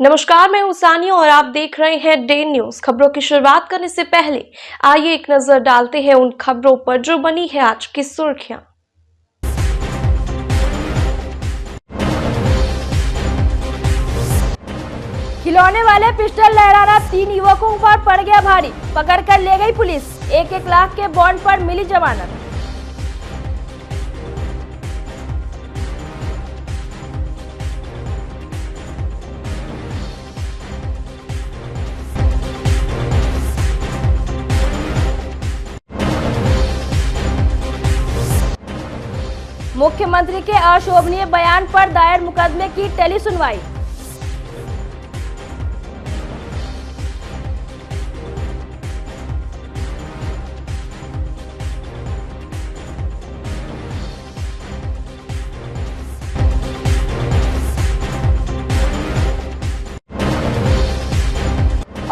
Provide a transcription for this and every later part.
नमस्कार, मैं हूं सानिया और आप देख रहे हैं डे न्यूज। खबरों की शुरुआत करने से पहले आइए एक नजर डालते हैं उन खबरों पर जो बनी है आज की सुर्खियां। खिलौने वाले पिस्टल लहराना 3 युवकों पर पड़ गया भारी, पकड़कर ले गई पुलिस। 1-1 लाख के बॉन्ड पर मिली जमानत। मुख्यमंत्री के अशोभनीय बयान पर दायर मुकदमे की टेली सुनवाई।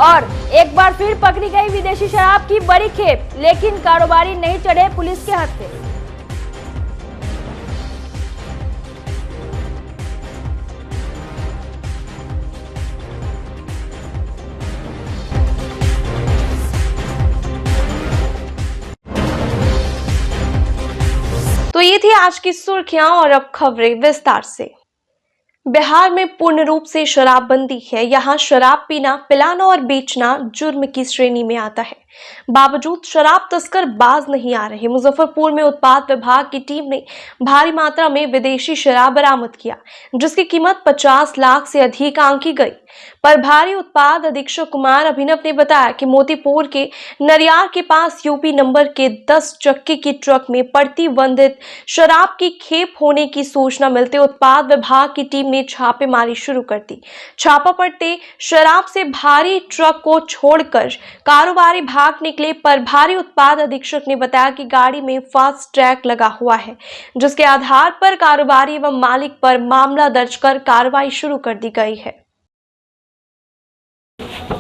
और एक बार फिर पकड़ी गई विदेशी शराब की बड़ी खेप, लेकिन कारोबारी नहीं चढ़े पुलिस के हत्थे। तो ये थी आज की सुर्खियां और अब खबरें विस्तार से। बिहार में पूर्ण रूप से शराबबंदी है। यहाँ शराब पीना, पिलाना और बेचना जुर्म की श्रेणी में आता है। बावजूद शराब तस्कर बाज नहीं आ रहे। मुजफ्फरपुर में उत्पाद विभाग की टीम ने भारी मात्रा में विदेशी शराब बरामद किया, जिसकी कीमत 50 लाख से अधिक आंकी गई। प्रभारी उत्पाद अधीक्षक कुमार अभिनव ने बताया कि मोतीपुर के नरियार के पास यूपी नंबर के 10 चक्के की ट्रक में प्रतिबंधित शराब की खेप होने की सूचना मिलते उत्पाद विभाग की टीम ने छापेमारी शुरू कर दी। छापा पड़ते शराब से भारी ट्रक को छोड़कर कारोबारी भाग निकले। प्रभारी उत्पाद अधीक्षक ने बताया कि गाड़ी में फास्ट ट्रैक लगा हुआ है, जिसके आधार पर कारोबारी एवं मालिक पर मामला दर्ज कर कार्रवाई शुरू कर दी गई है।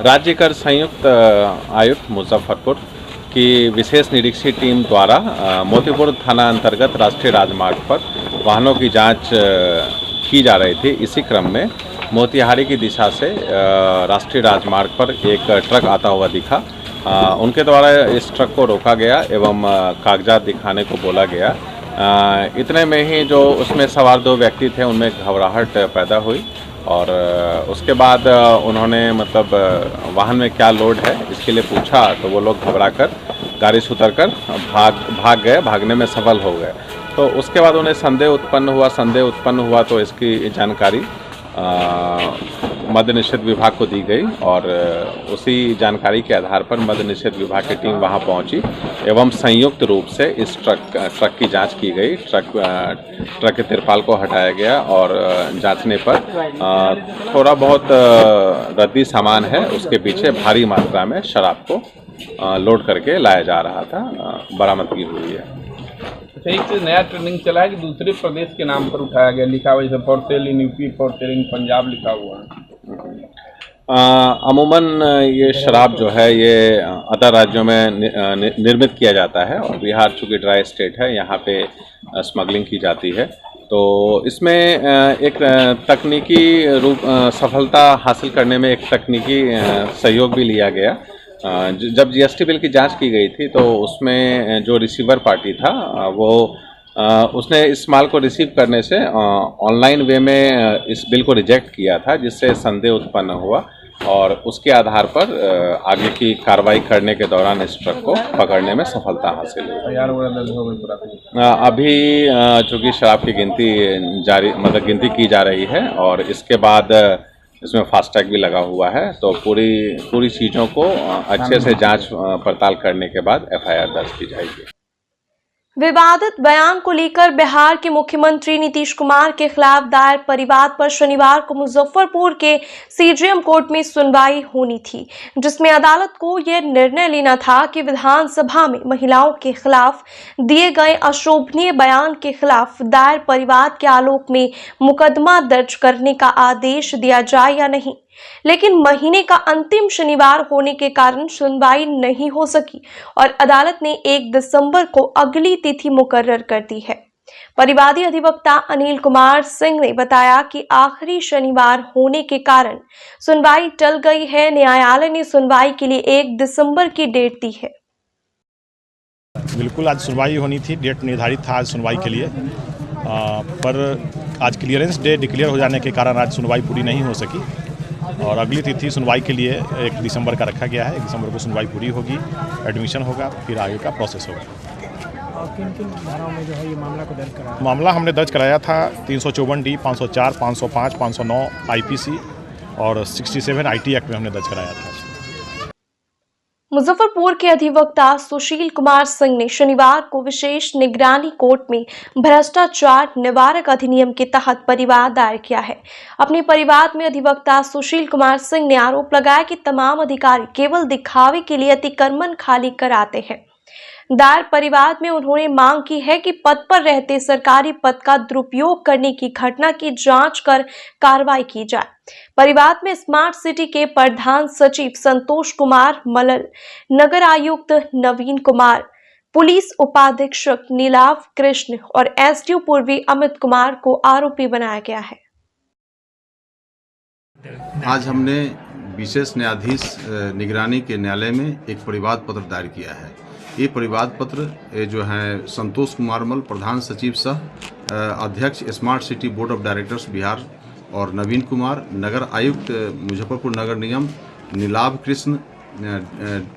राज्य कर संयुक्त आयुक्त मुजफ्फरपुर की विशेष निरीक्षी टीम द्वारा मोतीपुर थाना अंतर्गत राष्ट्रीय राजमार्ग पर वाहनों की जांच की जा रही थी। इसी क्रम में मोतिहारी की दिशा से राष्ट्रीय राजमार्ग पर एक ट्रक आता हुआ दिखा। उनके द्वारा इस ट्रक को रोका गया एवं कागजात दिखाने को बोला गया। इतने में ही जो उसमें सवार 2 व्यक्ति थे उनमें घबराहट पैदा हुई और उसके बाद उन्होंने वाहन में क्या लोड है इसके लिए पूछा, तो वो लोग घबराकर गाड़ी से उतरकर भाग गए, भागने में सफल हो गए। तो उसके बाद उन्हें संदेह उत्पन्न हुआ तो इसकी जानकारी मद्य निषेध विभाग को दी गई और उसी जानकारी के आधार पर मद्य निषेध विभाग की टीम वहां पहुंची एवं संयुक्त रूप से इस ट्रक की जांच की गई। ट्रक के तिरपाल को हटाया गया और जांचने पर थोड़ा बहुत रद्दी सामान है, उसके पीछे भारी मात्रा में शराब को लोड करके लाया जा रहा था, बरामदगी हुई है। एक नया ट्रेंडिंग चला है कि दूसरे प्रदेश के नाम पर उठाया गया, लिखा हुआ जैसे for sale in UP, for sale in Punjab लिखा हुआ है। अमूमन ये शराब जो है ये अदर राज्यों में निर्मित किया जाता है और बिहार चूँकि ड्राई स्टेट है, यहाँ पे स्मगलिंग की जाती है। तो इसमें एक तकनीकी रूप सफलता हासिल करने में एक तकनीकी सहयोग भी लिया गया। जब जीएसटी बिल की जांच की गई थी तो उसमें जो रिसीवर पार्टी था वो उसने इस माल को रिसीव करने से ऑनलाइन वे में इस बिल को रिजेक्ट किया था, जिससे संदेह उत्पन्न हुआ और उसके आधार पर आगे की कार्रवाई करने के दौरान इस ट्रक को पकड़ने में सफलता हासिल हुई। अभी चूँकि शराब की गिनती गिनती की जा रही है और इसके बाद इसमें फास्टैग भी लगा हुआ है, तो पूरी चीज़ों को अच्छे से जांच पड़ताल करने के बाद एफआईआर दर्ज की जाएगी। विवादित बयान को लेकर बिहार के मुख्यमंत्री नीतीश कुमार के खिलाफ दायर परिवाद पर शनिवार को मुजफ्फरपुर के सीजेएम कोर्ट में सुनवाई होनी थी, जिसमें अदालत को यह निर्णय लेना था कि विधानसभा में महिलाओं के खिलाफ दिए गए अशोभनीय बयान के खिलाफ दायर परिवाद के आलोक में मुकदमा दर्ज करने का आदेश दिया जाए या नहीं। लेकिन महीने का अंतिम शनिवार होने के कारण सुनवाई नहीं हो सकी और अदालत ने 1 दिसंबर को अगली तिथि मुकर्रर कर दी है। परिवादी अधिवक्ता अनिल कुमार सिंह ने बताया कि आखिरी शनिवार होने के कारण सुनवाई टल गई है। न्यायालय ने सुनवाई के लिए 1 दिसंबर की डेट दी है। बिल्कुल आज सुनवाई होनी थी, डेट निर्धारित था आज सुनवाई के लिए, पर आज क्लियरेंस डे डिक्लेयर हो जाने के कारण आज सुनवाई पूरी नहीं हो सकी और अगली तिथि सुनवाई के लिए 1 दिसंबर का रखा गया है। 1 दिसंबर को सुनवाई पूरी होगी, एडमिशन होगा, फिर आगे का प्रोसेस होगा। और किन धाराओं में जो है ये मामला को दर्ज कराया? मामला हमने दर्ज कराया था 354D, 504, 505, 509 IPC और 67 IT एक्ट में हमने दर्ज कराया था। मुजफ्फरपुर के अधिवक्ता सुशील कुमार सिंह ने शनिवार को विशेष निगरानी कोर्ट में भ्रष्टाचार निवारक अधिनियम के तहत परिवाद दायर किया है। अपने परिवाद में अधिवक्ता सुशील कुमार सिंह ने आरोप लगाया कि तमाम अधिकारी केवल दिखावे के लिए अतिक्रमण खाली कराते हैं। दायर परिवाद में उन्होंने मांग की है कि पद पर रहते सरकारी पद का दुरुपयोग करने की घटना की जांच कर कार्रवाई की जाए। परिवाद में स्मार्ट सिटी के प्रधान सचिव संतोष कुमार मलल, नगर आयुक्त नवीन कुमार, पुलिस उपाधीक्षक नीलाव कृष्ण और एसडीओ पूर्वी अमित कुमार को आरोपी बनाया गया है। आज हमने विशेष न्यायाधीश निगरानी के न्यायालय में एक परिवाद पत्र दायर किया है। ये परिवाद पत्र जो है संतोष कुमार मल, प्रधान सचिव सह अध्यक्ष smart city board of directors Bihar, और नवीन कुमार, नगर आयुक्त मुजफ्फरपुर नगर निगम, नीलाभ कृष्ण,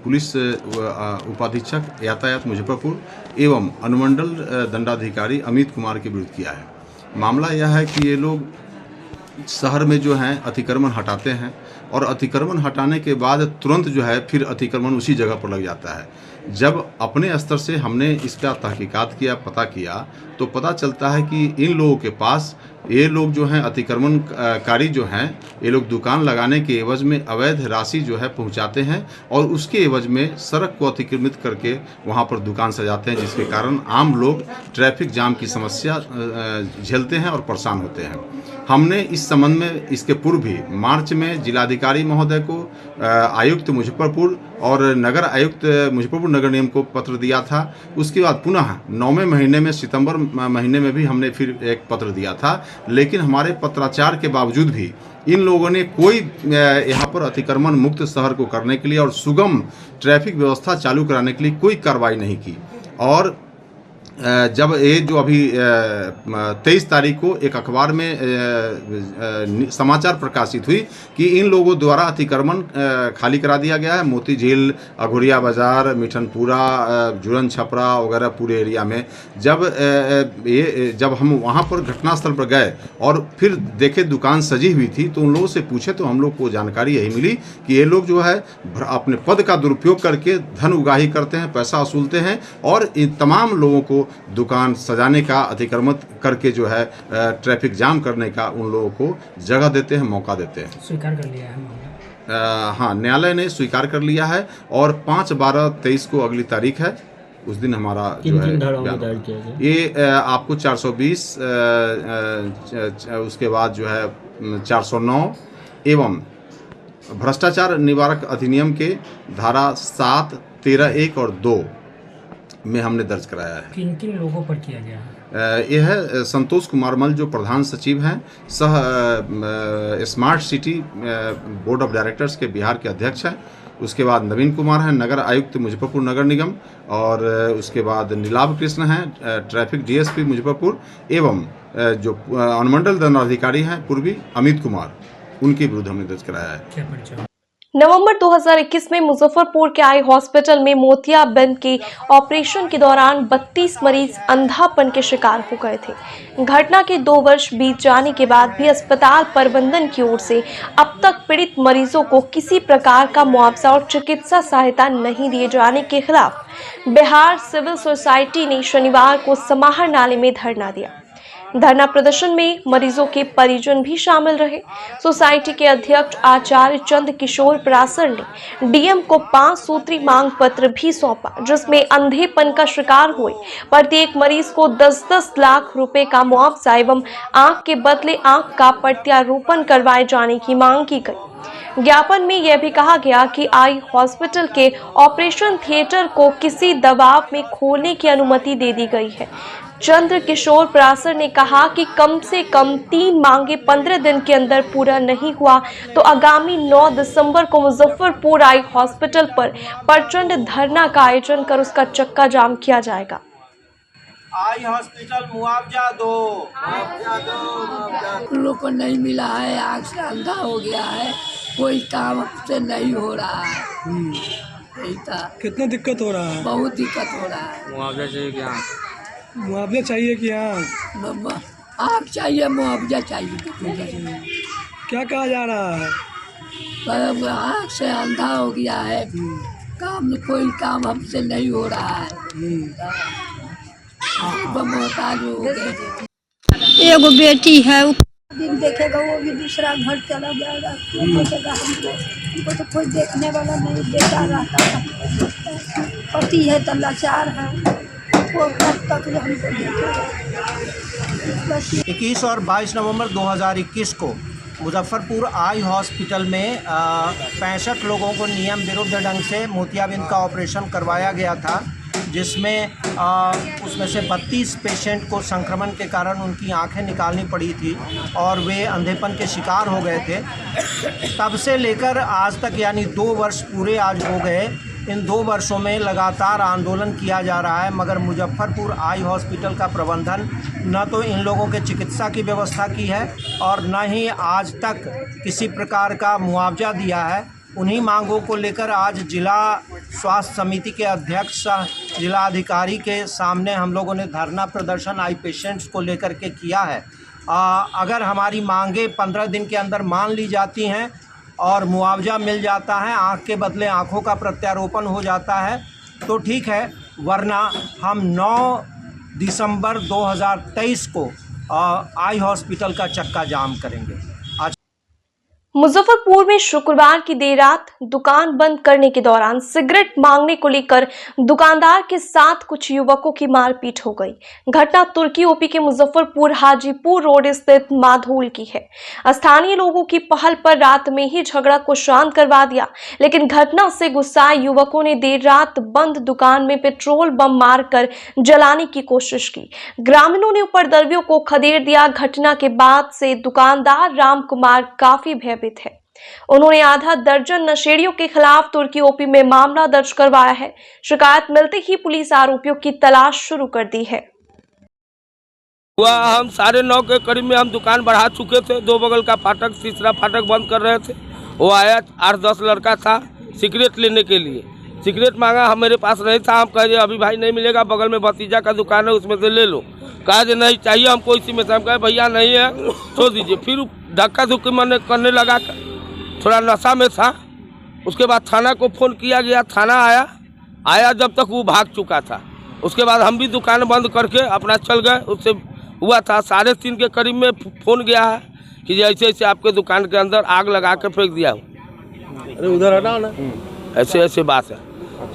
पुलिस उपाधीक्षक यातायात मुजफ्फरपुर एवं अनुमंडल दंडाधिकारी अमित कुमार के विरुद्ध किया है। मामला यह है कि ये लोग शहर में जो हैं अतिक्रमण हटाते हैं और अतिक्रमण हटाने के बाद तुरंत जो है फिर अतिक्रमण उसी जगह पर लग जाता है। जब अपने स्तर से हमने इसका तहकीकात किया, पता किया, तो पता चलता है कि इन लोगों के पास ये लोग जो हैं अतिक्रमणकारी जो हैं, ये लोग दुकान लगाने के एवज में अवैध राशि जो है पहुंचाते हैं और उसके एवज में सड़क को अतिक्रमित करके वहां पर दुकान सजाते हैं, जिसके कारण आम लोग ट्रैफिक जाम की समस्या झेलते हैं और परेशान होते हैं। हमने इस संबंध में इसके पूर्व भी मार्च में जिलाधिकारी महोदय को, आयुक्त मुजफ्फरपुर और नगर आयुक्त मुजफ्फरपुर नगर निगम को पत्र दिया था। उसके बाद पुनः 9वें महीने में, सितंबर महीने में भी हमने फिर एक पत्र दिया था, लेकिन हमारे पत्राचार के बावजूद भी इन लोगों ने कोई यहाँ पर अतिक्रमण मुक्त शहर को करने के लिए और सुगम ट्रैफिक व्यवस्था चालू कराने के लिए कोई कार्रवाई नहीं की। और जब ये जो अभी 23 तारीख को एक अखबार में समाचार प्रकाशित हुई कि इन लोगों द्वारा अतिक्रमण खाली करा दिया गया है, मोती झील, अघोरिया बाजार, मिठनपुरा, जुरन छपरा वगैरह पूरे एरिया में, जब हम वहाँ पर घटनास्थल पर गए और फिर देखे दुकान सजी हुई थी, तो उन लोगों से पूछे तो हम लोग को जानकारी यही मिली कि ये लोग जो है अपने पद का दुरुपयोग करके धन उगाही करते हैं, पैसा वसूलते हैं और इन तमाम लोगों को दुकान सजाने का, अतिक्रमण करके जो है ट्रैफिक जाम करने का उन लोगों को जगह देते हैं, मौका देते हैं। स्वीकार कर लिया है हाँ, न्यायालय ने स्वीकार कर लिया है और 5/12/23 को अगली तारीख है। उस दिन हमारा जो है ये आपको 420, उसके बाद जो है 409 एवं भ्रष्टाचार निवारक अधिनियम के धारा 7, 13, 1 और 2 में हमने दर्ज कराया है। किन किन लोगों पर किया गया है? यह है संतोष कुमार मल जो प्रधान सचिव हैं, सह smart city board of directors के बिहार के अध्यक्ष हैं। उसके बाद नवीन कुमार हैं, नगर आयुक्त मुजफ्फरपुर नगर निगम, और उसके बाद नीलाभ कृष्ण हैं, ट्रैफिक डीएसपी मुजफ्फरपुर, एवं जो अनुमंडल दंडाधिकारी हैं पूर्वी अमित कुमार, उनके विरुद्ध हमने दर्ज कराया है। क्या परिचय? नवंबर 2021 में मुजफ्फरपुर के आई हॉस्पिटल में मोतियाबिंद के ऑपरेशन के दौरान 32 मरीज अंधापन के शिकार हो गए थे। घटना के 2 वर्ष बीत जाने के बाद भी अस्पताल प्रबंधन की ओर से अब तक पीड़ित मरीजों को किसी प्रकार का मुआवजा और चिकित्सा सहायता नहीं दिए जाने के खिलाफ बिहार सिविल सोसाइटी ने शनिवार को समाहर नाले में धरना दिया। धरना प्रदर्शन में मरीजों के परिजन भी शामिल रहे। सोसाइटी के अध्यक्ष आचार्य चंद किशोर परासर ने डीएम को 5 सूत्री मांग पत्र भी सौंपा, जिसमें अंधेपन का शिकार हुए प्रत्येक मरीज को 10-10 लाख रुपए का मुआवजा एवं आंख के बदले आंख का प्रत्यारोपण करवाए जाने की मांग की गई। ज्ञापन में यह भी कहा गया कि आई हॉस्पिटल के ऑपरेशन थिएटर को किसी दबाव में खोलने की अनुमति दे दी गई है। चंद्र किशोर परासर ने कहा कि कम से कम 3 मांगे 15 दिन के अंदर पूरा नहीं हुआ तो आगामी 9 दिसंबर को मुजफ्फरपुर आई हॉस्पिटल पर प्रचंड धरना का आयोजन कर उसका चक्का जाम किया जाएगा। आई हॉस्पिटल मुआवजा दो, लोग को नहीं मिला है, आँख से अंधा हो गया है, कोई काम से नहीं हो रहा है। यही था। कितना दिक्कत हो रहा है? बहुत दिक्कत हो रहा है। मुआवजा चाहिए क्या? मुआवजा चाहिए कि आँख चाहिए, मुआवजा चाहिए। क्या कहा जा रहा है? आँख से अंधा हो गया है, कोई काम हमसे नहीं हो रहा है। मोहताज हो गए। एगो बेटी है, दिन देखेगा वो भी दूसरा घर चला जाएगा, देखेगा हमको तो कोई देखने वाला नहीं, बेटा रहता है, पति है तो लाचार है, वो कब तक हमको देखेगा। 21 और 22 नवंबर 2021 को मुजफ्फरपुर आई हॉस्पिटल में 65 लोगों को नियम विरुद्ध ढंग से मोतियाबिंद का ऑपरेशन करवाया गया था, जिसमें उसमें से 32 पेशेंट को संक्रमण के कारण उनकी आंखें निकालनी पड़ी थी और वे अंधेपन के शिकार हो गए थे। तब से लेकर आज तक यानी 2 वर्ष पूरे आज हो गए। इन 2 वर्षों में लगातार आंदोलन किया जा रहा है, मगर मुजफ्फरपुर आई हॉस्पिटल का प्रबंधन न तो इन लोगों के चिकित्सा की व्यवस्था की है और न ही आज तक किसी प्रकार का मुआवजा दिया है। उन्हीं मांगों को लेकर आज जिला स्वास्थ्य समिति के अध्यक्ष जिला अधिकारी के सामने हम लोगों ने धरना प्रदर्शन आई पेशेंट्स को लेकर के किया है। अगर हमारी मांगे 15 दिन के अंदर मान ली जाती हैं और मुआवजा मिल जाता है, आँख के बदले आँखों का प्रत्यारोपण हो जाता है तो ठीक है, वरना हम 9 दिसंबर 2023 को आई हॉस्पिटल का चक्का जाम करेंगे। मुजफ्फरपुर में शुक्रवार की देर रात दुकान बंद करने के दौरान सिगरेट मांगने को लेकर दुकानदार के साथ कुछ युवकों की मारपीट हो गई। घटना तुर्की ओपी के मुजफ्फरपुर हाजीपुर रोड स्थित माधोल की है। स्थानीय लोगों की पहल पर रात में ही झगड़ा को शांत करवा दिया, लेकिन घटना से गुस्साए युवकों ने देर रात बंद दुकान में पेट्रोल बम मारकर जलाने की कोशिश की। ग्रामीणों ने उपद्रवियों को खदेड़ दिया। घटना के बाद से दुकानदार राम कुमार काफी भयभीत है। उन्होंने आधा दर्जन नशेड़ियों के खिलाफ तुर्की ओपी में मामला दर्ज करवाया है। शिकायत मिलते ही पुलिस आरोपियों की तलाश शुरू कर दी है। हम 9:30 के करीब में हम दुकान बढ़ा चुके थे। 2 बगल का फाटक, तीसरा फाटक बंद कर रहे थे। वो आया 8-10 लड़का था सिगरेट लेने के लिए। सिगरेट मांगा, हम मेरे पास नहीं था। हम कहे अभी भाई नहीं मिलेगा, बगल में भतीजा का दुकान है उसमें से ले लो। कहा जे नहीं चाहिए हमको इसी में से। हम कहे भैया नहीं है, छोड़ दीजिए। फिर धक्का धुक्की मैंने करने लगा, थोड़ा नशा में था। उसके बाद थाना को फ़ोन किया गया, थाना आया जब तक वो भाग चुका था। उसके बाद हम भी दुकान बंद करके अपना चल गए। उससे हुआ था 3:30 के करीब में फ़ोन गया है कि ऐसे ऐसे आपके दुकान के अंदर आग लगा के फेंक दिया हूँ। अरे उधर हटाओ ना, ऐसे ऐसे बात है।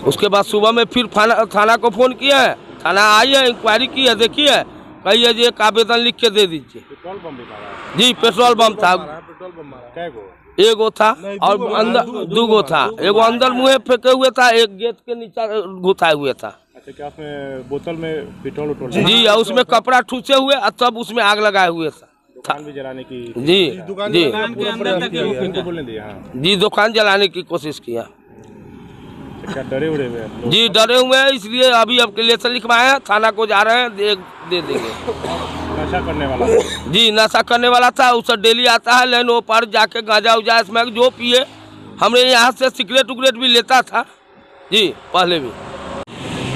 उसके बाद सुबह में फिर थाना को फ़ोन किया है, थाना आई है, इंक्वायरी की है, देखी है, कही है जी एक आवेदन लिख के दे दीजिए। पेट्रोल बम भी मारा जी, पेट्रोल बम था। पेट्रोल बम मारा एगो था और अंदर 2 था। एगो अंदर मुँह फेंके हुए था, एक गेट के नीचे घुसाए हुए था। अच्छा, क्या उसमें बोतल में पेट्रोल जी, और उसमें कपड़ा ठूसे हुए और तब उसमें आग लगाए हुए था। दुकान भी जलाने की जी जी दुकान जलाने की कोशिश किया। क्या डरे हुए हैं? जी डरे हुए हैं, इसलिए अभी एप्लीकेशन लिखवाए हैं, थाना को जा रहे हैं, दे देंगे। नशा करने वाला जी, नशा करने वाला था। उससे डेली आता है लाइन वो पर जाके गांजा उजा स्मैक जो पिए। हमने यहाँ से सिगरेट उगरेट भी लेता था जी पहले भी।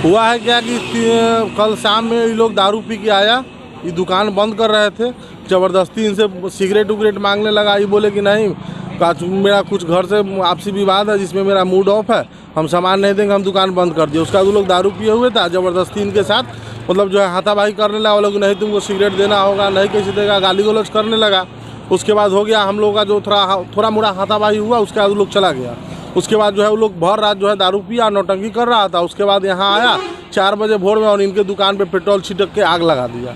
हुआ है क्या कि कल शाम में ये लोग दारू पी के आया, ये दुकान बंद कर रहे थे, ज़बरदस्ती इनसे सिगरेट उगरेट मांगने लगा। ये बोले कि नहीं, मेरा कुछ घर से आपसी विवाद है जिसमें मेरा मूड ऑफ है, हम सामान नहीं देंगे, हम दुकान बंद कर दिए। उसका वो लोग दारू पिए हुए था, ज़बरदस्ती इनके साथ मतलब जो है हाथापाई करने लगा, वो लोग नहीं तुमको सिगरेट देना होगा, नहीं कैसे देगा, गाली गलौज करने लगा। उसके बाद हो गया हम लोगों का जो थोड़ा मोड़ा हाथापाई हुआ, उसके बाद वो लोग चला गया। उसके बाद जो है वो लोग भर रात जो है दारू पिया, नौटंकी कर रहा था। उसके बाद यहाँ आया 4 बजे भोर में और इनके दुकान पे पेट्रोल छिटक के आग लगा दिया।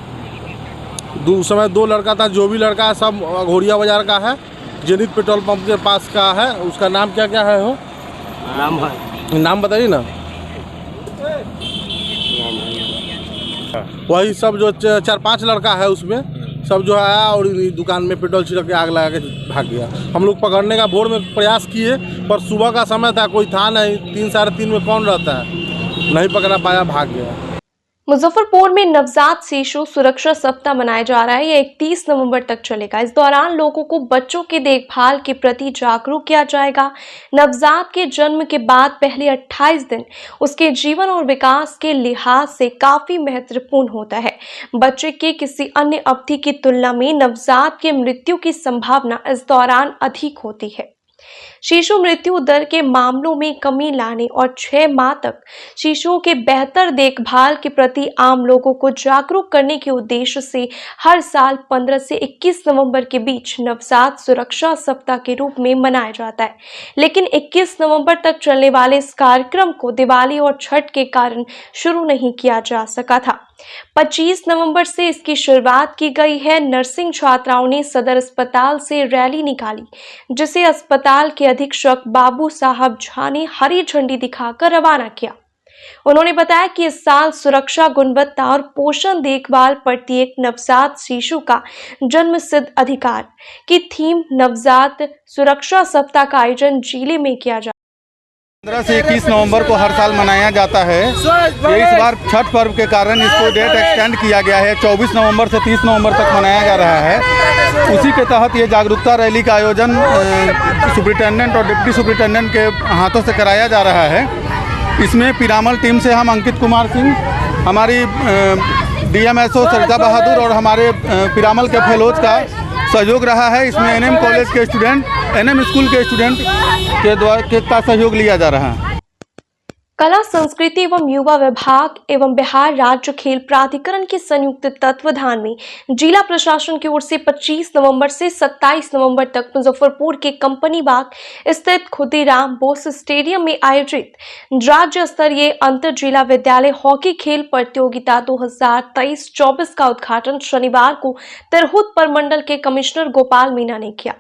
उस समय 2 लड़का था, जो भी लड़का है सब घोड़िया बाजार का है, जेनित पेट्रोल पंप के पास का है। उसका नाम क्या क्या है? हो नाम बताइए ना। वही सब जो 4-5 लड़का है उसमें सब जो आया और दुकान में पेट्रोल छिड़क के आग लगा के भाग गया। हम लोग पकड़ने का भोर में प्रयास किए, पर सुबह का समय था, कोई था नहीं। 3-3:30 में कौन रहता है, नहीं पकड़ा पाया, भाग गया। मुजफ्फरपुर में नवजात शिशु सुरक्षा सप्ताह मनाया जा रहा है। ये 31 नवंबर तक चलेगा। इस दौरान लोगों को बच्चों की देखभाल के प्रति जागरूक किया जाएगा। नवजात के जन्म के बाद पहले 28 दिन उसके जीवन और विकास के लिहाज से काफी महत्वपूर्ण होता है। बच्चे के किसी अन्य अवधि की तुलना में नवजात की मृत्यु की संभावना इस दौरान अधिक होती है। शिशु मृत्यु दर के मामलों में कमी लाने और 6 माह तक शिशुओं के बेहतर देखभाल के प्रति आम लोगों को जागरूक करने के उद्देश्य से हर साल 15 से 21 नवंबर के बीच नवजात सुरक्षा सप्ताह के रूप में मनाया जाता है। लेकिन 21 नवंबर तक चलने वाले इस कार्यक्रम को दिवाली और छठ के कारण शुरू नहीं किया जा सका था। 25 नवंबर से इसकी शुरुआत की गई है। नर्सिंग छात्राओं ने सदर अस्पताल से रैली निकाली, जिसे अस्पताल के अधीक्षक बाबू साहब झा ने हरी झंडी दिखाकर रवाना किया। उन्होंने बताया कि इस साल सुरक्षा, गुणवत्ता और पोषण देखभाल प्रत्येक नवजात शिशु का जन्म सिद्ध अधिकार की थीम नवजात सुरक्षा सप्ताह का आयोजन जिले में किया जा 15 से 21 नवंबर को हर साल मनाया जाता है। ये इस बार छठ पर्व के कारण इसको डेट एक्सटेंड किया गया है। 24 नवंबर से 30 नवंबर तक मनाया जा रहा है। उसी के तहत ये जागरूकता रैली का आयोजन सुपरिटेंडेंट और डिप्टी सुपरिटेंडेंट के हाथों से कराया जा रहा है। इसमें पिरामल टीम से हम अंकित कुमार सिंह, हमारी DMSO सरिता बहादुर और हमारे पिरामल के फेलोज का सहयोग रहा है। इसमें NM कॉलेज के स्टूडेंट, NM स्कूल के स्टूडेंट के द्वारा का सहयोग लिया जा रहा है। कला, संस्कृति एवं युवा विभाग एवं बिहार राज्य खेल प्राधिकरण के संयुक्त तत्वाधान में जिला प्रशासन की ओर से 25 नवंबर से 27 नवंबर तक मुजफ्फरपुर के कंपनी बाग स्थित खुदीराम बोस स्टेडियम में आयोजित राज्य स्तरीय अंतर जिला विद्यालय हॉकी खेल प्रतियोगिता 2023-24 का उद्घाटन शनिवार को तिरहुत प्रमंडल के कमिश्नर गोपाल मीणा ने किया।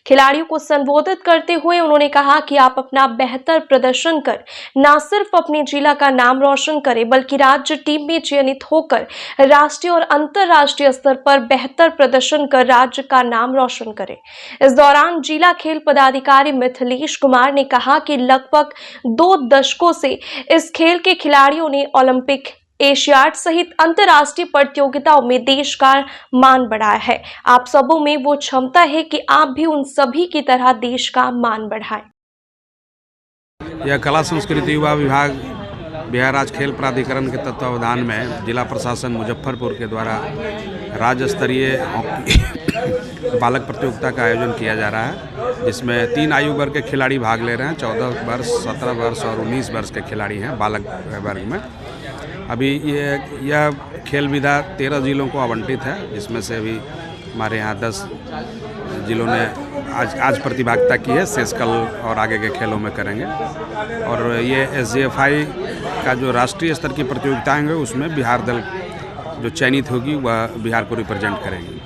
खिलाड़ियों को संबोधित करते हुए उन्होंने कहा कि आप अपना बेहतर प्रदर्शन कर न सिर्फ अपने जिला का नाम रोशन करें, बल्कि राज्य टीम में चयनित होकर राष्ट्रीय और अंतर्राष्ट्रीय स्तर पर बेहतर प्रदर्शन कर राज्य का नाम रोशन करें। इस दौरान जिला खेल पदाधिकारी मिथिलेश कुमार ने कहा कि लगभग 2 दशकों से इस खेल के खिलाड़ियों ने ओलंपिक, एशियाड सहित अंतर्राष्ट्रीय प्रतियोगिताओं में देश का मान बढ़ाया है। आप सबों में वो क्षमता है कि आप भी उन सभी की तरह देश का मान बढ़ाएं। यह कला, संस्कृति, युवा विभाग बिहार राज्य खेल प्राधिकरण के तत्वावधान में जिला प्रशासन मुजफ्फरपुर के द्वारा राज्य स्तरीय हॉकी बालक प्रतियोगिता का आयोजन किया जा रहा है, जिसमें 3 आयु वर्ग के खिलाड़ी भाग ले रहे हैं। 14 वर्ष, 17 वर्ष और 19 वर्ष के खिलाड़ी हैं बालक वर्ग में। अभी यह खेल विधा 13 जिलों को आवंटित है, जिसमें से अभी हमारे यहाँ 10 जिलों ने आज प्रतिभागिता की है। शेष कल और आगे के खेलों में करेंगे। और ये SJFI का जो राष्ट्रीय स्तर की प्रतियोगिताएं होंगी, उसमें बिहार दल जो चयनित होगी वह बिहार को रिप्रेजेंट करेगी।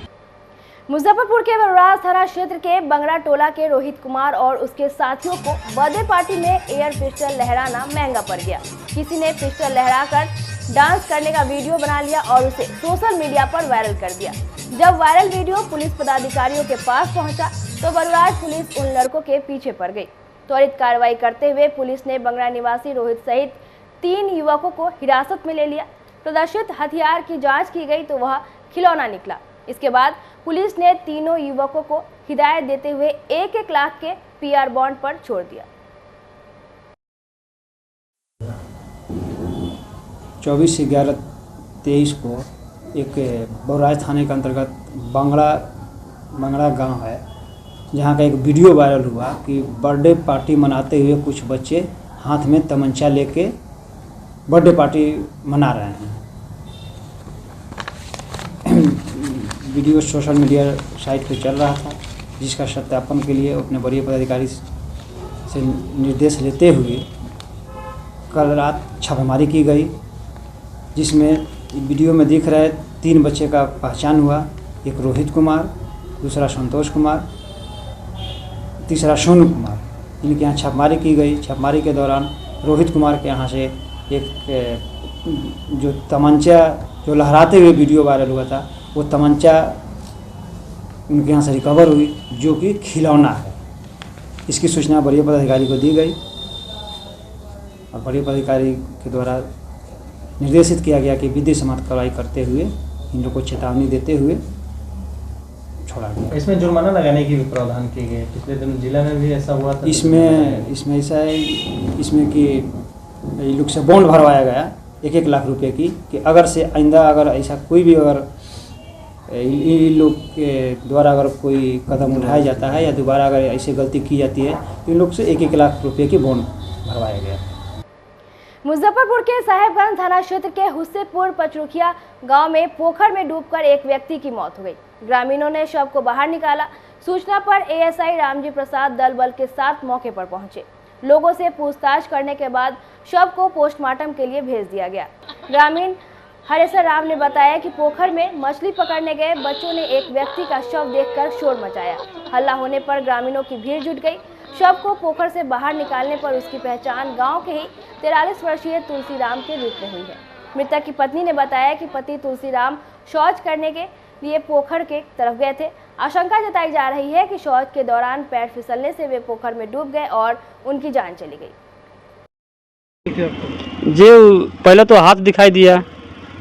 मुजफ्फरपुर के बरुराज थाना क्षेत्र के बंगरा टोला के रोहित कुमार और उसके साथियों को बर्थडे पार्टी में एयर पिस्टल लहराना महंगा पड़ गया। किसी ने पिस्टल लहराकर डांस करने का वीडियो बना लिया और उसे सोशल मीडिया पर वायरल कर दिया। जब वायरल वीडियो पुलिस पदाधिकारियों के पास पहुंचा तो बरुराज पुलिस उन लड़कों के पीछे पड़ गई। त्वरित कार्रवाई करते हुए पुलिस ने बंगरा निवासी रोहित सहित 3 युवकों को हिरासत में ले लिया। प्रदर्शित हथियार की जांच की गई तो वह खिलौना निकला। इसके बाद पुलिस ने तीनों युवकों को हिदायत देते हुए 1-1 लाख के PR बॉन्ड पर छोड़ दिया। 24/11/23 को एक बरुराज थाने के अंतर्गत बंगड़ा गांव है, जहां का एक वीडियो वायरल हुआ कि बर्थडे पार्टी मनाते हुए कुछ बच्चे हाथ में तमंचा लेके बर्थडे पार्टी मना रहे हैं। वीडियो सोशल मीडिया साइट पे चल रहा था, जिसका सत्यापन के लिए अपने वरीय पदाधिकारी से निर्देश लेते हुए कल रात छापेमारी की गई, जिसमें वीडियो में दिख रहे 3 बच्चे का पहचान हुआ। एक रोहित कुमार, दूसरा संतोष कुमार, तीसरा सोनू कुमार। इनके यहाँ छापेमारी की गई। छापेमारी के दौरान रोहित कुमार के यहाँ से एक जो तमंचा जो लहराते हुए वीडियो वायरल हुआ था, वो तमंचा उनके यहाँ से रिकवर हुई, जो कि खिलौना है। इसकी सूचना वरीय पदाधिकारी को दी गई और वरीय पदाधिकारी के द्वारा निर्देशित किया गया कि विधि सम्मत कार्रवाई करते हुए इन लोगों को चेतावनी देते हुए छोड़ा गया। इसमें जुर्माना लगाने की भी प्रावधान किए गए। पिछले दिन जिला में भी ऐसा हुआ था। इसमें ऐसा है, इसमें कि लोग से बॉन्ड भरवाया गया 1-1 लाख रुपए की, कि अगर से आइंदा अगर ऐसा कोई भी अगर इन लोग के द्वारा अगर कोई कदम उठाया जाता है या दोबारा अगर ऐसी गलती की जाती है तो इन लोग से 1-1 लाख रुपए की बॉन्ड भरवाया गया। मुजफ्फरपुर के साहेबगंज थाना क्षेत्र के हुस्सेपुर पचरुखिया गांव में पोखर में डूबकर एक व्यक्ति की मौत हो गई। ग्रामीणों ने शव को बाहर निकाला। सूचना पर एएसआई रामजी प्रसाद दल बल के साथ मौके पर पहुंचे। लोगों से पूछताछ करने के बाद शव को पोस्टमार्टम के लिए भेज दिया गया। ग्रामीण हरेसर राम ने बताया कि पोखर में मछली पकड़ने गए बच्चों ने एक व्यक्ति का शव देखकर शोर मचाया। हल्ला होने पर ग्रामीणों की भीड़ जुट गई। शव को पोखर से बाहर निकालने पर उसकी पहचान गांव के ही 43 वर्षीय तुलसीराम के रूप में हुई है। मृतक की पत्नी ने बताया कि पति तुलसीराम शौच करने के लिए पोखर के तरफ गए थे। आशंका जताई जा रही है कि शौच के दौरान पैर फिसलने से वे पोखर में डूब गए और उनकी जान चली गई। जी पहले तो हाथ दिखाई दिया,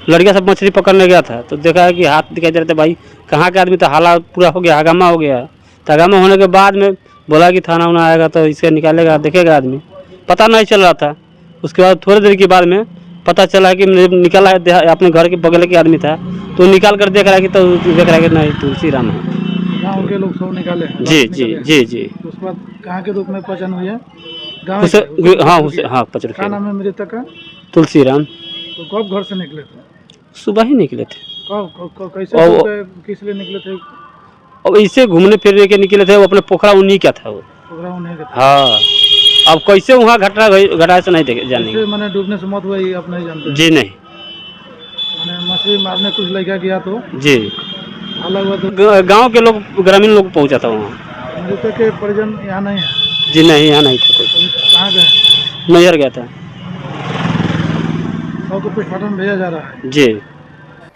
लड़का सब मछली पकड़ने गया था तो देखा है कि हाथ दिखाई दे रहे थे। भाई कहाँ के आदमी, तो हाला पूरा हो गया, हगामा हो गया। तो हगामा होने के बाद में बोला कि थाना उना आएगा तो इसे निकालेगा, देखेगा आदमी। पता नहीं चल रहा था। उसके बाद थोड़ी देर के बाद में पता चला कि निकला है, अपने घर के बगल के आदमी था तो निकाल कर देख रहा है कि तो देख रहा है कि नहीं तुलसीराम है। गाँव के लोग सब निकाले? जी जी जी जी। उसके बाद कहाँ के रूप में पहचान हुई है? हाँ पचरुखिया। क्या नाम है मृतक का? तुलसीराम। तो कब घर से निकले थे? सुबह ही निकले थे। कैसे किस लिए निकले थे? अब इसे घूमने फिरने के निकले थे। वो अपने पोखरा उन्हीं का था। वो पोखरा उन्हीं का था। हाँ, अब कैसे वहाँ घटा से नहीं देखे जाने। मैंने डूबने से मौत हुई आप नहीं जानते? जी नहीं। मैंने मछली मारने कुछ लड़का गया तो जी अलग हुआ तो गांव के लोग, ग्रामीण लोग पहुंचा था वहाँ। मृतक के परिजन यहाँ नहीं है? जी नहीं, यहाँ नहीं था कोई। कहाँ गए? नजर गया था। सबको पोस्टमार्टम भेजा जा रहा है। जी।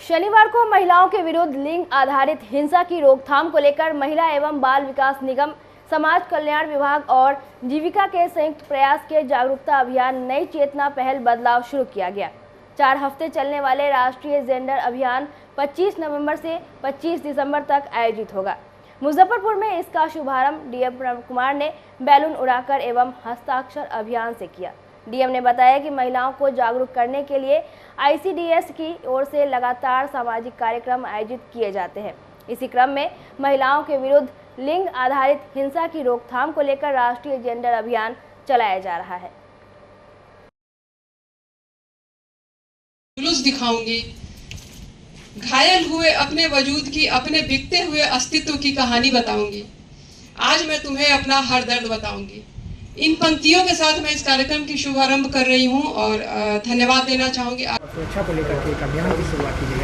शनिवार को महिलाओं के विरुद्ध लिंग आधारित हिंसा की रोकथाम को लेकर महिला एवं बाल विकास निगम, समाज कल्याण विभाग और जीविका के संयुक्त प्रयास के जागरूकता अभियान नई चेतना पहल बदलाव शुरू किया गया। 4 हफ्ते चलने वाले राष्ट्रीय जेंडर अभियान 25 नवंबर से 25 दिसंबर तक आयोजित होगा। मुजफ्फरपुर में इसका शुभारंभ डीएम कुमार ने बैलून उड़ाकर एवं हस्ताक्षर अभियान से किया। डीएम ने बताया कि महिलाओं को जागरूक करने के लिए आईसीडीएस की ओर से लगातार सामाजिक कार्यक्रम आयोजित किए जाते हैं। इसी क्रम में महिलाओं के विरुद्ध लिंग आधारित हिंसा की रोकथाम को लेकर राष्ट्रीय जेंडर अभियान चलाया जा रहा है। जुलूस दिखाऊंगी, घायल हुए अपने वजूद की, अपने बिकते हुए अस्तित्व की कहानी बताऊंगी। आज मैं तुम्हें अपना हर दर्द बताऊंगी। इन पंक्तियों के साथ मैं इस कार्यक्रम की शुभारंभ कर रही हूं और धन्यवाद देना चाहूंगी। सुरक्षा को लेकर के एक अभियान की शुरुआत की गई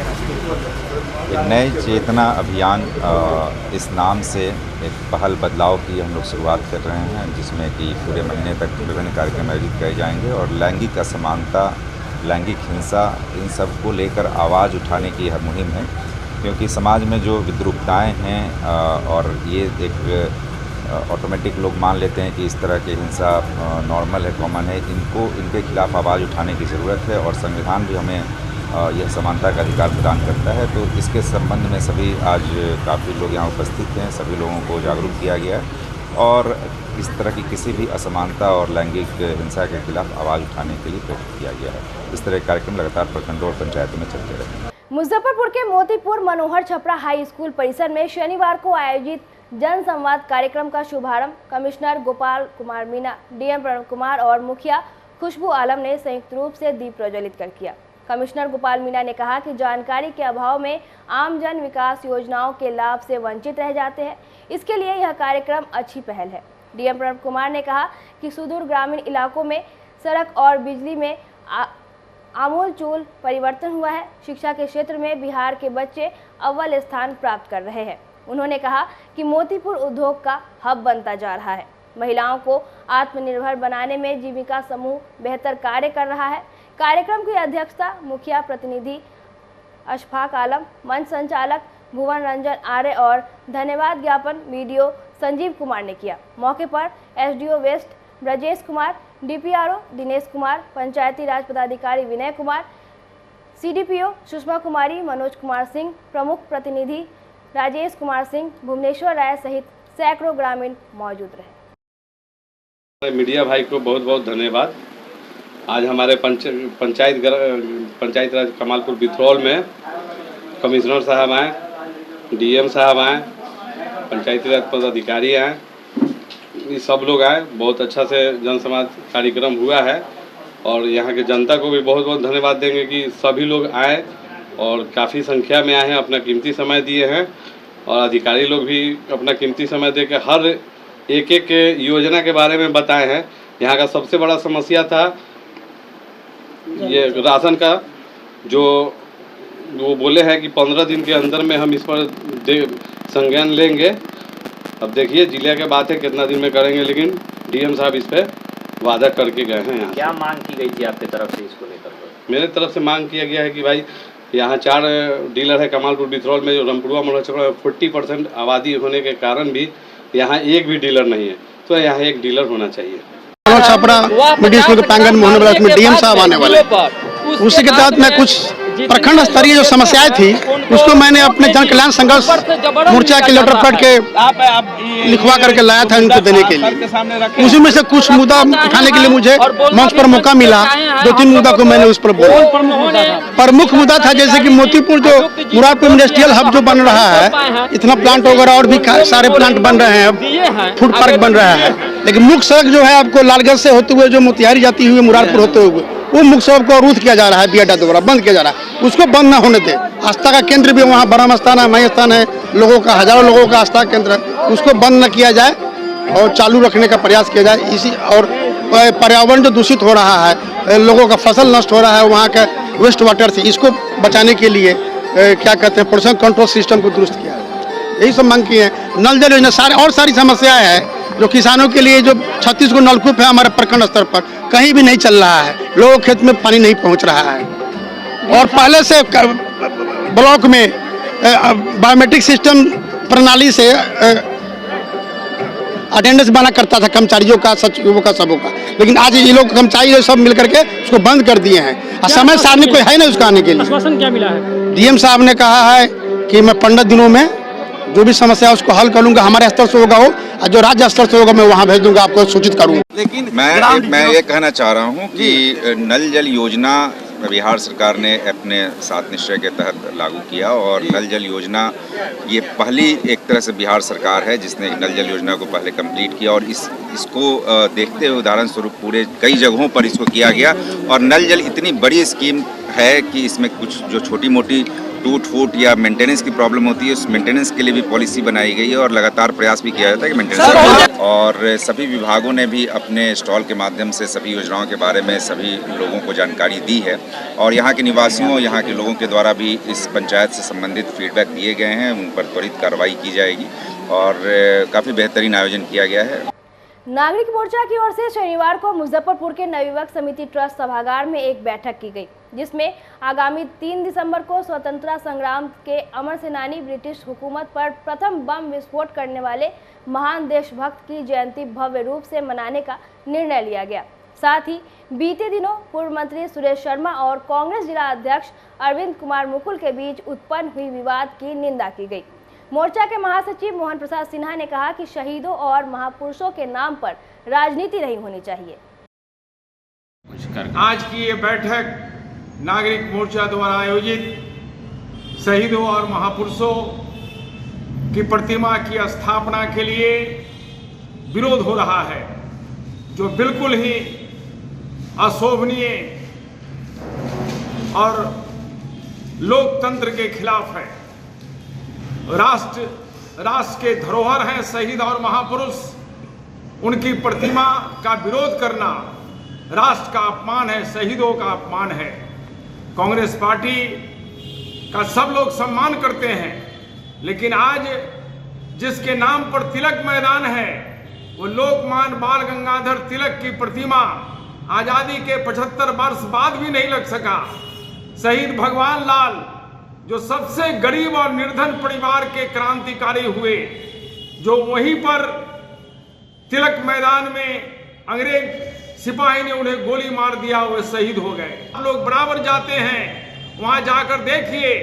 है। नई चेतना अभियान इस नाम से एक पहल बदलाव की हम लोग शुरुआत कर रहे हैं, जिसमें कि पूरे महीने तक विभिन्न कार्यक्रम आयोजित किए जाएंगे और लैंगिक असमानता, लैंगिक हिंसा, इन सब को लेकर आवाज़ उठाने की यह मुहिम है। क्योंकि समाज में जो विद्रूपताएँ हैं और ये एक ऑटोमेटिक लोग मान लेते हैं कि इस तरह की हिंसा नॉर्मल है, कॉमन है, इनके खिलाफ आवाज़ उठाने की ज़रूरत है और संविधान भी हमें यह समानता का अधिकार प्रदान करता है। तो इसके संबंध में सभी आज काफ़ी लोग यहाँ उपस्थित हैं, सभी लोगों को जागरूक किया गया है और इस तरह की किसी भी असमानता और लैंगिक हिंसा के खिलाफ आवाज़ उठाने के लिए प्रेरित किया गया है। इस तरह के कार्यक्रम लगातार प्रखंडों और पंचायतों में चलते रहे। मुजफ्फरपुर के मोतीपुर मनोहर छपरा हाई स्कूल परिसर में शनिवार को आयोजित जन संवाद कार्यक्रम का शुभारंभ कमिश्नर गोपाल कुमार मीणा, डीएम प्रणव कुमार और मुखिया खुशबू आलम ने संयुक्त रूप से दीप प्रज्वलित कर किया। कमिश्नर गोपाल मीणा ने कहा कि जानकारी के अभाव में आम जन विकास योजनाओं के लाभ से वंचित रह जाते हैं, इसके लिए यह कार्यक्रम अच्छी पहल है। डीएम प्रणव कुमार ने कहा कि सुदूर ग्रामीण इलाकों में सड़क और बिजली में आमूलचूल परिवर्तन हुआ है। शिक्षा के क्षेत्र में बिहार के बच्चे अव्वल स्थान प्राप्त कर रहे हैं। उन्होंने कहा कि मोतीपुर उद्योग का हब बनता जा रहा है। महिलाओं को आत्मनिर्भर बनाने में जीविका समूह बेहतर कार्य कर रहा है। कार्यक्रम की अध्यक्षता मुखिया प्रतिनिधि अशफाक आलम, मंच संचालक भुवन रंजन आर्य और धन्यवाद ज्ञापन वीडियो संजीव कुमार ने किया। मौके पर SDO west Brajesh Kumar, DPRO Dinesh Kumar, panchayati raj पदाधिकारी विनय कुमार, सीडीपीओ सुषमा कुमारी, मनोज कुमार सिंह, प्रमुख प्रतिनिधि राजेश कुमार सिंह, भुवनेश्वर राय सहित सैकड़ों ग्रामीण मौजूद रहे। मीडिया भाई को बहुत बहुत धन्यवाद। आज हमारे पंचायत राज कमालपुर बिथरौल में कमिश्नर साहब आए, डीएम साहब आए, पंचायती राज पदाधिकारी आए, ये सब लोग आए। बहुत अच्छा से जन समाज कार्यक्रम हुआ है और यहाँ के जनता को भी बहुत बहुत धन्यवाद देंगे कि सभी लोग आए और काफ़ी संख्या में आए हैं, अपना कीमती समय दिए हैं और अधिकारी लोग भी अपना कीमती समय दे के हर एक एक योजना के बारे में बताए हैं। यहाँ का सबसे बड़ा समस्या था ये राशन का, जो वो बोले हैं कि 15 दिन के अंदर में हम इस पर संज्ञान लेंगे। अब देखिए जिले के बात है कितना दिन में करेंगे, लेकिन डीएम साहब इस पर वादा करके गए हैं। यहाँ क्या मांग की गई थी आपके तरफ से इसको लेकर? मेरे तरफ से मांग किया गया है कि भाई यहाँ 4 डीलर है कमालपुर बिथरौल में, जो रमपुरवा मोहल्ला 40% आबादी होने के कारण भी यहाँ एक भी डीलर नहीं है, तो यहाँ एक डीलर होना चाहिए। छपरा मिडिल स्कूल के प्रांगण में होने वाला इसमें डीएम साहब आने वाले, उसी के तहत मैं कुछ प्रखंड स्तरीय जो समस्याएं थी उसको मैंने अपने जन कल्याण संघर्ष मोर्चा के लेटर पैड के लिखवा करके लाया था उनको देने के लिए। उसी में से कुछ मुद्दा उठाने के लिए मुझे मंच पर मौका मिला। 2-3 मुद्दा को मैंने उस पर बोला। प्रमुख मुद्दा था जैसे कि मोतीपुर जो मुरादपुर इंडस्ट्रियल हब जो बन रहा है, इतना प्लांट वगैरह और भी सारे प्लांट बन रहे हैं, अब फूड पार्क बन रहा है, लेकिन मुख्य सड़क जो है आपको लालगंज से होते हुए जो मोतिहारी जाती हुई मुरादपुर होते हुए वो मुख्य सड़क को अवरुद्ध किया जा रहा है, बीआरडा द्वारा बंद किया जा रहा है। उसको बंद ना होने दे। आस्था का केंद्र भी वहाँ ब्रह्म स्थान है, मई स्थान है, लोगों का हजारों लोगों का आस्था केंद्र है, उसको बंद न किया जाए और चालू रखने का प्रयास किया जाए। इसी और पर्यावरण जो दूषित हो रहा है, लोगों का फसल नष्ट हो रहा है, वहाँ का वेस्ट वाटर से इसको बचाने के लिए क्या कहते हैं पोल्यूशन कंट्रोल सिस्टम को दुरुस्त किया है। यही सब मांग की है। नल जल योजना सारी समस्याएं हैं जो किसानों के लिए, जो 36 को नलकूप है हमारे प्रखंड स्तर पर, कहीं भी नहीं चल रहा है, लोगों के खेत में पानी नहीं पहुंच रहा है। और पहले से ब्लॉक में बायोमेट्रिक सिस्टम प्रणाली से अटेंडेंस बना करता था कर्मचारियों का, सचिवों का, सबों का, लेकिन आज ये लोग कर्मचारी सब मिल करके उसको बंद कर दिए हैं। समय सारणी कोई है ना उसका आने के लिए। आश्वासन क्या मिला है? डीएम साहब ने कहा है कि मैं 15 दिनों में जो भी समस्या है उसको हल कर लूंगा, हमारे स्तर से होगा वो, और जो राज्य स्तर से होगा मैं वहाँ भेज दूंगा, आपको सूचित करूंगा। लेकिन मैं ये कहना चाह रहा हूँ कि नल जल योजना बिहार सरकार ने अपने 7 निश्चय के तहत लागू किया और नल जल योजना ये पहली एक तरह से बिहार सरकार है जिसने नल जल योजना को पहले कंप्लीट किया और इसको देखते हुए उदाहरण स्वरूप पूरे कई जगहों पर इसको किया गया। और नल जल इतनी बड़ी स्कीम है कि इसमें कुछ जो छोटी मोटी टूट फूट या मेंटेनेंस की प्रॉब्लम होती है उस मेंटेनेंस के लिए भी पॉलिसी बनाई गई है और लगातार प्रयास भी किया जाता है कि मेंटेनेंस। और सभी विभागों ने भी अपने स्टॉल के माध्यम से सभी योजनाओं के बारे में सभी लोगों को जानकारी दी है और यहाँ के निवासियों, यहाँ के लोगों के द्वारा भी इस पंचायत से संबंधित फीडबैक दिए गए हैं, उन पर त्वरित कार्रवाई की जाएगी और काफ़ी बेहतरीन आयोजन किया गया है। नागरिक मोर्चा की ओर से शनिवार को मुजफ्फरपुर के नवयुवक समिति ट्रस्ट सभागार में एक बैठक की गई जिसमें आगामी 3 दिसंबर को स्वतंत्रता संग्राम के अमर सेनानी ब्रिटिश हुकूमत पर प्रथम बम विस्फोट करने वाले महान देशभक्त की जयंती भव्य रूप से मनाने का निर्णय लिया गया। साथ ही बीते दिनों पूर्व मंत्री सुरेश शर्मा और कांग्रेस जिला अध्यक्ष अरविंद कुमार मुकुल के बीच उत्पन्न हुई विवाद की निंदा की गई। मोर्चा के महासचिव मोहन प्रसाद सिन्हा ने कहा कि शहीदों और महापुरुषों के नाम पर राजनीति नहीं होनी चाहिए। आज की ये बैठक नागरिक मोर्चा द्वारा आयोजित शहीदों और महापुरुषों की प्रतिमा की स्थापना के लिए विरोध हो रहा है, जो बिल्कुल ही अशोभनीय और लोकतंत्र के खिलाफ है। राष्ट्र के धरोहर हैं शहीद और महापुरुष, उनकी प्रतिमा का विरोध करना राष्ट्र का अपमान है, शहीदों का अपमान है। कांग्रेस पार्टी का सब लोग सम्मान करते हैं, लेकिन आज जिसके नाम पर तिलक मैदान है वो लोकमान्य बाल गंगाधर तिलक की प्रतिमा आजादी के 75 वर्ष बाद भी नहीं लग सका। शहीद भगवान लाल जो सबसे गरीब और निर्धन परिवार के क्रांतिकारी हुए, जो वहीं पर तिलक मैदान में अंग्रेज सिपाही ने उन्हें गोली मार दिया, वो शहीद हो गए। आप लोग बराबर जाते हैं, वहां जाकर देखिए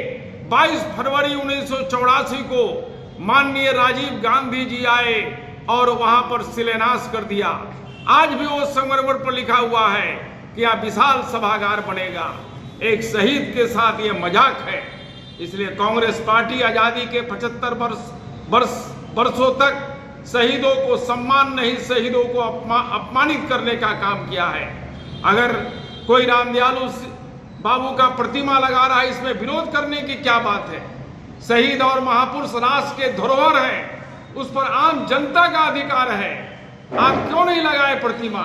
22 फरवरी 1984 को माननीय राजीव गांधी जी आए और वहां पर शिलान्यास कर दिया। आज भी वो संगमरमर पर लिखा हुआ है कि यहाँ विशाल सभागार बनेगा। एक शहीद के साथ ये मजाक है। इसलिए कांग्रेस पार्टी आजादी के 75 वर्षों तक शहीदों को सम्मान नहीं, शहीदों को अपमानित करने का काम किया है। अगर कोई रामदयालु बाबू का प्रतिमा लगा रहा है, इसमें विरोध करने की क्या बात है? शहीद और महापुरुष राष्ट्र के धरोहर हैं, उस पर आम जनता का अधिकार है। आप क्यों नहीं लगाए प्रतिमा?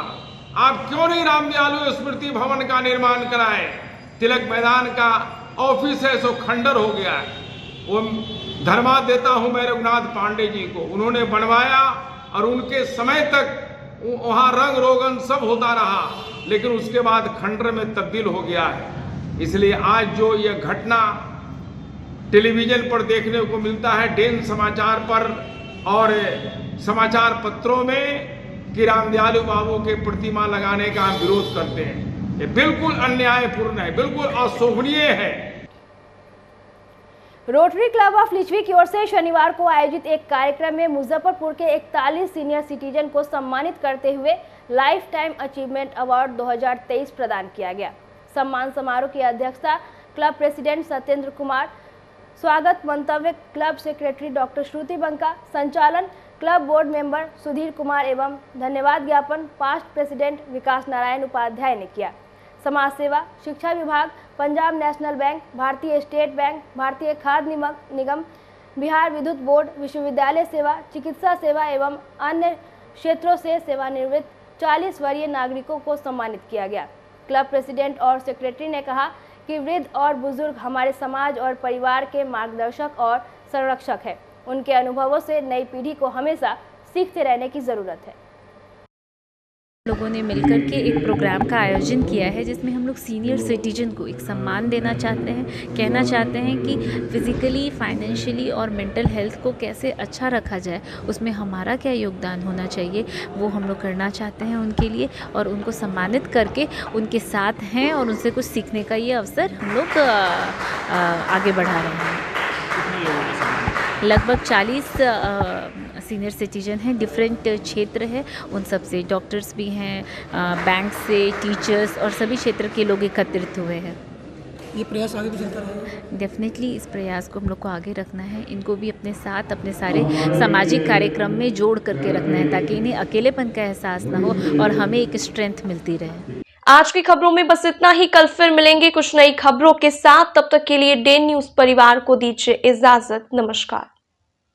आप क्यों नहीं रामदयालु स्मृति भवन का निर्माण कराए? तिलक मैदान का ऑफिस है सो खंडर हो गया है। वो धन्यवाद देता हूं मैं रघुनाथ पांडे जी को, उन्होंने बनवाया और उनके समय तक वहां रंग रोगन सब होता रहा, लेकिन उसके बाद खंडर में तब्दील हो गया है। इसलिए आज जो ये घटना टेलीविजन पर देखने को मिलता है, डेन समाचार पर और समाचार पत्रों में कि रामदयालु बाबू के प्रतिमा लगाने का हम विरोध करते हैं, ये बिल्कुल अन्यायपूर्ण है, बिल्कुल अशोभनीय है। रोटरी क्लब ऑफ लिच्छवी की ओर से शनिवार को आयोजित एक कार्यक्रम में मुजफ्फरपुर के 41 सीनियर सिटीजन को सम्मानित करते हुए लाइफ टाइम अचीवमेंट अवार्ड 2023 प्रदान किया गया। सम्मान समारोह की अध्यक्षता क्लब प्रेसिडेंट सत्येंद्र कुमार, स्वागत मंतव्य क्लब सेक्रेटरी डॉक्टर श्रुति बंका, संचालन club board member Sudhir Kumar एवं धन्यवाद ज्ञापन पास्ट प्रेसिडेंट विकास नारायण उपाध्याय ने किया। समाज सेवा, शिक्षा विभाग, पंजाब नेशनल बैंक, भारतीय स्टेट बैंक, भारतीय खाद्य निगम, बिहार विद्युत बोर्ड, विश्वविद्यालय सेवा, चिकित्सा सेवा एवं अन्य क्षेत्रों से सेवानिवृत्त 40 वरीय नागरिकों को सम्मानित किया गया। क्लब प्रेसिडेंट और सेक्रेटरी ने कहा कि वृद्ध और बुजुर्ग हमारे समाज और परिवार के मार्गदर्शक और संरक्षक हैं। उनके अनुभवों से नई पीढ़ी को हमेशा सीखते रहने की ज़रूरत है। लोगों ने मिलकर के एक प्रोग्राम का आयोजन किया है जिसमें हम लोग सीनियर सिटीजन को एक सम्मान देना चाहते हैं, कहना चाहते हैं कि फिज़िकली, फाइनेंशियली और मेंटल हेल्थ को कैसे अच्छा रखा जाए, उसमें हमारा क्या योगदान होना चाहिए, वो हम लोग करना चाहते हैं उनके लिए और उनको सम्मानित करके उनके साथ हैं और उनसे कुछ सीखने का ये अवसर हम लोग आगे बढ़ा रहे हैं। लगभग 40 सीनियर सिटीजन हैं, डिफरेंट क्षेत्र है, उन सब से डॉक्टर्स भी हैं, बैंक से टीचर्स और सभी क्षेत्र के लोग एकत्रित हुए हैं। ये प्रयास आगे भी चलता रहेगा? डेफिनेटली इस प्रयास को हम लोग को आगे रखना है, इनको भी अपने साथ अपने सारे सामाजिक कार्यक्रम में जोड़ करके रखना है ताकि इन्हें अकेलेपन का एहसास ना हो और हमें एक स्ट्रेंथ मिलती रहे। आज की खबरों में बस इतना ही। कल फिर मिलेंगे कुछ नई खबरों के साथ। तब तक के लिए डेन न्यूज़ परिवार को दीजिए इजाजत। नमस्कार।